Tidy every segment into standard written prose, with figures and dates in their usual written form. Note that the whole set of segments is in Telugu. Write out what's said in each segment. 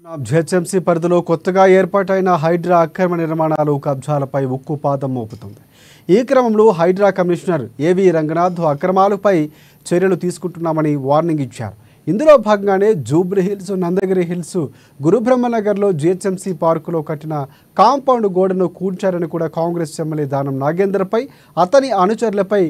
జిహెచ్ఎంసీ పరిధిలో కొత్తగా ఏర్పాటైన హైడ్రా అక్రమ నిర్మాణాలు కబ్జాలపై ఉక్కుపాదం మోపుతుంది. ఈ క్రమంలో హైడ్రా కమిషనర్ ఏవి రంగనాథ్ అక్రమాలపై చర్యలు తీసుకుంటున్నామని వార్నింగ్ ఇచ్చారు. ఇందులో భాగంగానే జూబ్లీ హిల్స్, నందగిరి హిల్స్, గురుబ్రహ్మనగర్లో జిహెచ్ఎంసీ పార్కులో కట్టిన కాంపౌండ్ గోడను కూల్చారని కూడా కాంగ్రెస్ ఎమ్మెల్యే దానం నాగేందర్పై, అతని అనుచరులపై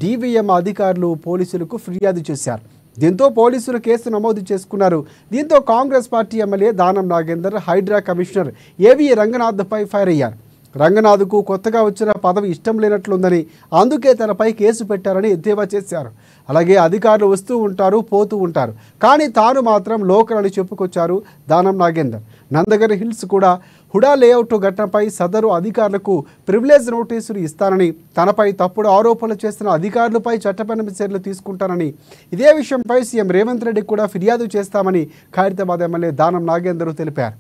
డీవీఎం అధికారులు పోలీసులకు ఫిర్యాదు చేశారు. దీంతో పోలీసులు కేసు నమోదు చేసుకున్నారు. దీంతో Congress party MLA Danam Nagender Hydraa commissioner ఏవి రంగనాథ్పై ఫైర్ అయ్యారు. రంగనాథ్కు కొత్తగా వచ్చిన పదవి ఇష్టం లేనట్లుందని, అందుకే తనపై కేసు పెట్టారని ఎద్దేవా చేశారు. అలాగే అధికారులు వస్తూ ఉంటారు, పోతూ ఉంటారు, కానీ తాను మాత్రం లోకల్ అని చెప్పుకొచ్చారు దానం నాగేందర్. నందగిరి హిల్స్ కూడా హుడా లేఅవుట్ ఘటనపై సదరు అధికారులకు ప్రివిలేజ్ నోటీసులు ఇస్తానని, తనపై తప్పుడు ఆరోపణలు చేసిన అధికారులపై చట్టపరమైన చర్యలు తీసుకుంటానని, ఇదే విషయంపై సీఎం రేవంత్ రెడ్డి కూడా ఫిర్యాదు చేస్తామని ఖైరతాబాద్ ఎమ్మెల్యే దానం నాగేందర్ తెలిపారు.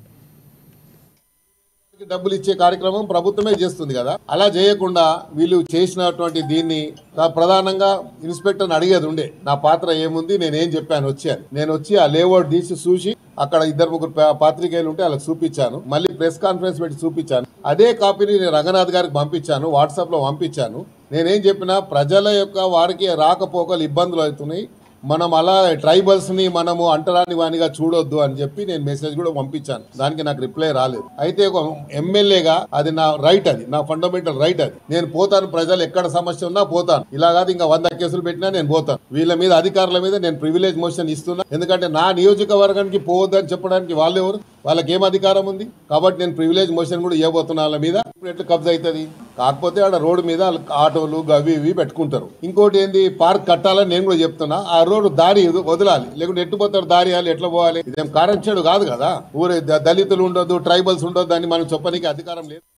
డబ్బులు ఇచ్చే కార్యక్రమం ప్రభుత్వమే చేస్తుంది కదా, అలా చేయకుండా వీళ్ళు చేసినటువంటి దీన్ని ప్రధానంగా ఇన్స్పెక్టర్ని అడిగేది ఉండే నా పాత్ర ఏముంది, నేనేం చెప్పాను నేను వచ్చి ఆ లేఅవుట్ తీసి చూసి అక్కడ 2-3 పాత్రికేయులు ఉంటే వాళ్ళకి చూపించాను. మళ్ళీ ప్రెస్ కాన్ఫరెన్స్ పెట్టి చూపించాను. అదే కాపీని నేను రంగనాథ్ గారికి పంపించాను, వాట్సాప్ లో పంపించాను. నేనేం చెప్పినా ప్రజల యొక్క వారికి రాకపోకలు ఇబ్బందులు అవుతున్నాయి, మనం అలా ట్రైబల్స్ ని మనము అంటరాని వానిగా చూడొద్దు అని చెప్పి నేను మెసేజ్ కూడా పంపించాను. దానికి నాకు రిప్లై రాలేదు. అయితే ఒక ఎమ్మెల్యేగా అది నా రైట్, అది నా ఫండమెంటల్ రైట్. అది నేను పోతాను, ప్రజలు ఎక్కడ సమస్య ఉన్నా పోతాను. ఇలా కాదు ఇంకా 100 కేసులు పెట్టినా నేను పోతాను. వీళ్ళ మీద అధికారుల మీద నేను ప్రివిలేజ్ మోషన్ ఇస్తున్నా. ఎందుకంటే నా నియోజకవర్గానికి పోవద్దని చెప్పడానికి వాళ్ళు ఎవరు, వాళ్ళకి ఏం అధికారం ఉంది? కాబట్టి నేను ప్రివిలేజ్ మోషన్ కూడా ఇవ్వబోతున్నా. వాళ్ళ మీద ఎట్లా కబ్జా అవుతుంది? కాకపోతే ఆడ రోడ్డు మీద ఆటోలు అవి ఇవి పెట్టుకుంటారు. ఇంకోటి ఏంది, పార్క్ కట్టాలని నేను కూడా చెప్తున్నా. ఆ రోడ్డు దారి వదలాలి, లేకుంటే ఎట్టుపోతారు దారి, ఎట్లా పోవాలి? ఇదేం కారణం చెడు కాదు కదా. ఊరే దళితులు ఉండొద్దు, ట్రైబల్స్ ఉండొద్దు అని మనం చెప్పడానికి అధికారం లేదు.